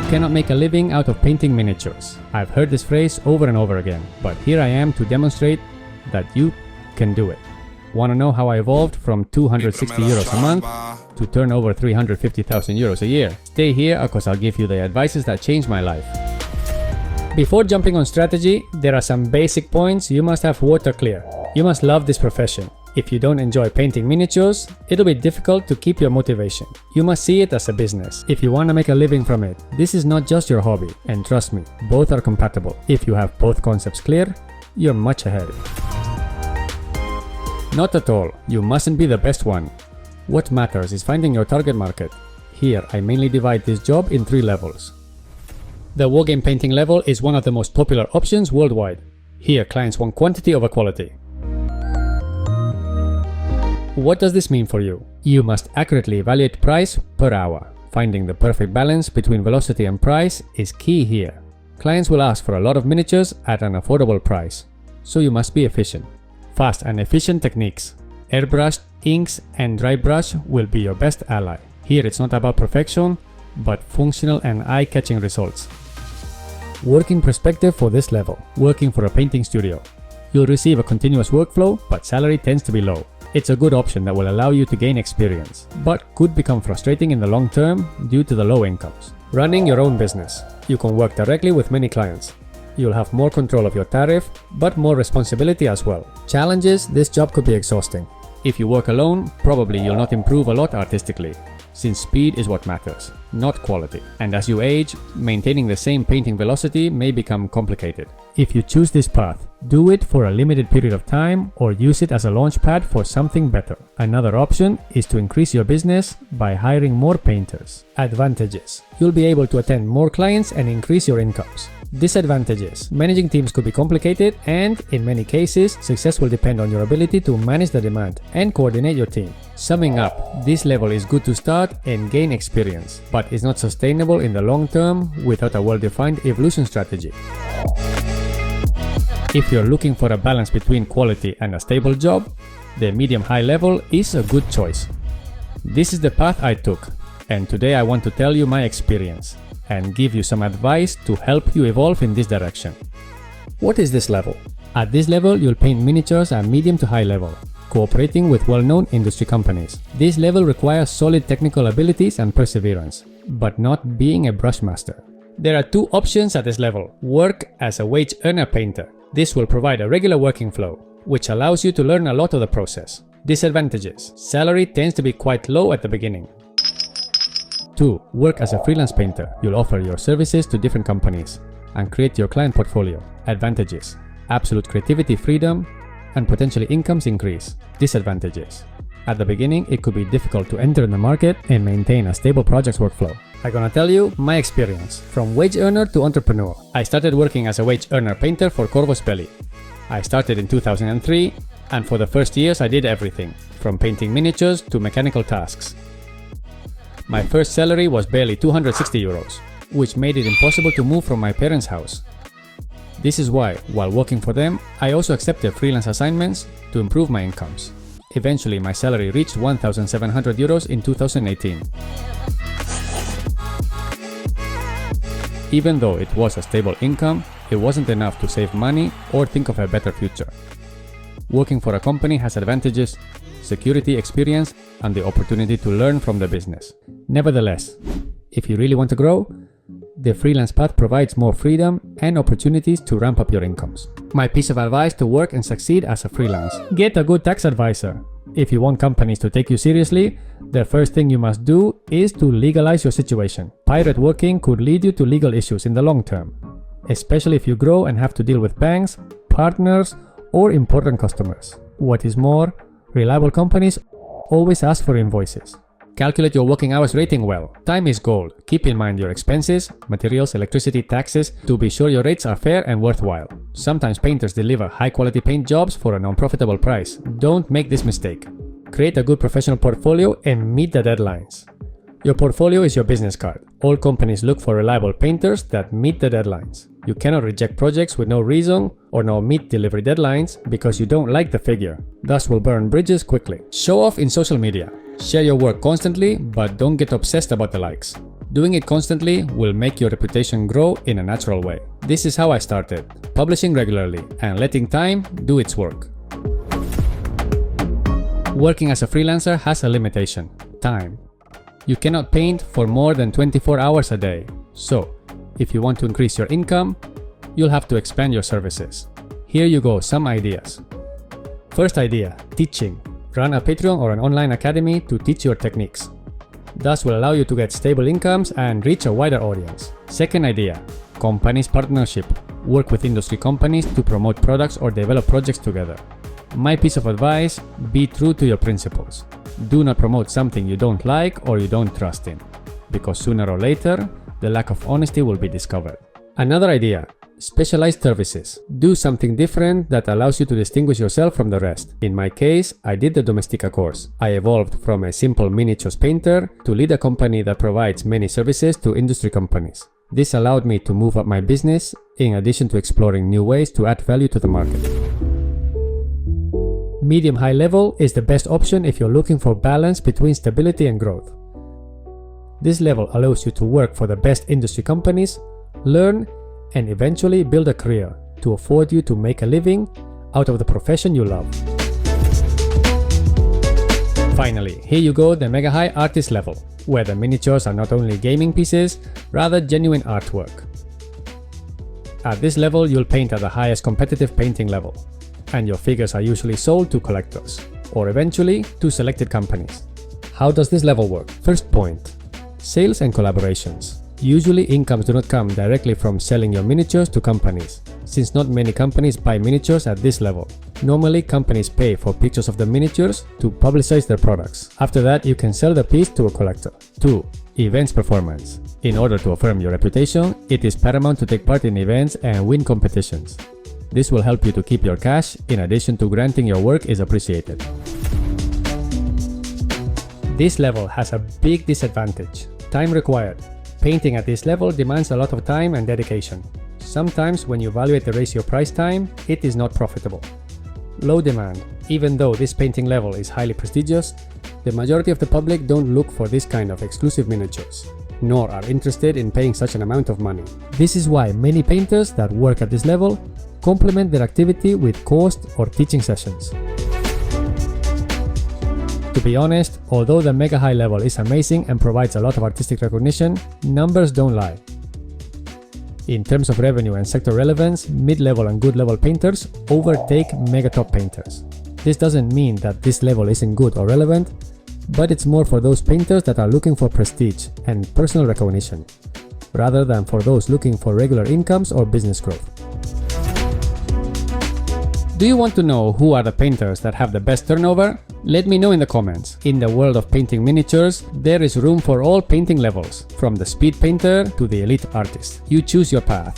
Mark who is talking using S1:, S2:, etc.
S1: cannot make a living out of painting miniatures. I've heard this phrase over and over again, but here I am to demonstrate that you can do it. Want to know how I evolved from 260 euros a month to turn over 350,000 euros a year? Stay here because I'll give you the advices that changed my life. Before jumping on strategy, there are some basic points you must have water clear. You must love this profession. If you don't enjoy painting miniatures, it'll be difficult to keep your motivation. You must see it as a business. If you want to make a living from it, this is not just your hobby. And trust me, both are compatible. If you have both concepts clear, you're much ahead. Not at all. You mustn't be the best one. What matters is finding your target market. Here, I mainly divide this job in 3 levels. The wargame painting level is one of the most popular options worldwide. Here, clients want quantity over quality. What does this mean for you? You must accurately evaluate price per hour. Finding the perfect balance between velocity and price is key here. Clients will ask for a lot of miniatures at an affordable price, so you must be efficient. Fast and efficient techniques. Airbrush, inks and dry brush will be your best ally. Here it's not about perfection, but functional and eye-catching results. Working perspective for this level. Working for a painting studio. You'll receive a continuous workflow, but salary tends to be low. It's a good option that will allow you to gain experience, but could become frustrating in the long term due to the low incomes. Running your own business. You can work directly with many clients. You'll have more control of your tariff, but more responsibility as well. Challenges: this job could be exhausting. If you work alone, probably you'll not improve a lot artistically, since speed is what matters, not quality. And as you age, maintaining the same painting velocity may become complicated. If you choose this path, do it for a limited period of time or use it as a launch pad for something better. Another option is to increase your business by hiring more painters. Advantages: you'll be able to attend more clients and increase your incomes. Disadvantages: managing teams could be complicated, and in many cases, success will depend on your ability to manage the demand and coordinate your team. Summing up, this level is good to start and gain experience, but is not sustainable in the long term without a well-defined evolution strategy. If you're looking for a balance between quality and a stable job, the medium-high level is a good choice. This is the path I took, and today I want to tell you my experience and give you some advice to help you evolve in this direction. What is this level? At this level, you'll paint miniatures at medium to high level, cooperating with well-known industry companies. This level requires solid technical abilities and perseverance, but not being a brush master. There are 2 options at this level. Work as a wage earner painter. This will provide a regular working flow, which allows you to learn a lot of the process. Disadvantages: salary tends to be quite low at the beginning. 2. Work as a freelance painter. You'll offer your services to different companies and create your client portfolio. Advantages: absolute creativity freedom and potentially incomes increase. Disadvantages: at the beginning, it could be difficult to enter in the market and maintain a stable project's workflow. I'm gonna tell you my experience, from wage earner to entrepreneur. I started working as a wage earner painter for Corvus Belli. I started in 2003, and for the first years I did everything, from painting miniatures to mechanical tasks. My first salary was barely 260 euros, which made it impossible to move from my parents' house. This is why, while working for them, I also accepted freelance assignments to improve my incomes. Eventually, my salary reached 1,700 euros in 2018. Even though it was a stable income, it wasn't enough to save money or think of a better future. Working for a company has advantages: security, experience, and the opportunity to learn from the business. Nevertheless, if you really want to grow, the freelance path provides more freedom and opportunities to ramp up your incomes. My piece of advice to work and succeed as a freelance: get a good tax advisor. If you want companies to take you seriously, the first thing you must do is to legalize your situation. Pirate working could lead you to legal issues in the long term, especially if you grow and have to deal with banks, partners, or important customers. What is more, reliable companies always ask for invoices. Calculate your working hours rating well. Time is gold. Keep in mind your expenses, materials, electricity, taxes to be sure your rates are fair and worthwhile. Sometimes painters deliver high-quality paint jobs for a non-profitable price. Don't make this mistake. Create a good professional portfolio and meet the deadlines. Your portfolio is your business card. All companies look for reliable painters that meet the deadlines. You cannot reject projects with no reason or not meet delivery deadlines because you don't like the figure. Thus will burn bridges quickly. Show off in social media. Share your work constantly, but don't get obsessed about the likes. Doing it constantly will make your reputation grow in a natural way. This is how I started, publishing regularly and letting time do its work. Working as a freelancer has a limitation: time. You cannot paint for more than 24 hours a day. So, if you want to increase your income, you'll have to expand your services. Here you go, some ideas. First idea, teaching. Run a Patreon or an online academy to teach your techniques. Thus will allow you to get stable incomes and reach a wider audience. Second idea, companies partnership. Work with industry companies to promote products or develop projects together. My piece of advice, be true to your principles. Do not promote something you don't like or you don't trust in, because sooner or later, the lack of honesty will be discovered. Another idea, specialized services. Do something different that allows you to distinguish yourself from the rest. In my case, I did the Domestika course. I evolved from a simple miniatures painter to lead a company that provides many services to industry companies. This allowed me to move up my business, in addition to exploring new ways to add value to the market. Medium-high level is the best option if you're looking for balance between stability and growth. This level allows you to work for the best industry companies, learn, and eventually build a career to afford you to make a living out of the profession you love. Finally, here you go, the mega high artist level, where the miniatures are not only gaming pieces, rather genuine artwork. At this level, you'll paint at the highest competitive painting level, and your figures are usually sold to collectors, or eventually to selected companies. How does this level work? First point, sales and collaborations. Usually incomes do not come directly from selling your miniatures to companies, since not many companies buy miniatures at this level. Normally companies pay for pictures of the miniatures to publicize their products. After that you can sell the piece to a collector. 2. Events performance. In order to affirm your reputation, it is paramount to take part in events and win competitions. This will help you to keep your cash, in addition to granting your work is appreciated. This level has a big disadvantage: time required. Painting at this level demands a lot of time and dedication. Sometimes when you evaluate the ratio price-time, it is not profitable. Low demand. Even though this painting level is highly prestigious, the majority of the public don't look for this kind of exclusive miniatures, nor are interested in paying such an amount of money. This is why many painters that work at this level complement their activity with course or teaching sessions. To be honest, although the mega high level is amazing and provides a lot of artistic recognition, numbers don't lie. In terms of revenue and sector relevance, mid-level and good level painters overtake mega top painters. This doesn't mean that this level isn't good or relevant, but it's more for those painters that are looking for prestige and personal recognition, rather than for those looking for regular incomes or business growth. Do you want to know who are the painters that have the best turnover? Let me know in the comments. In the world of painting miniatures, there is room for all painting levels, from the speed painter to the elite artist. You choose your path.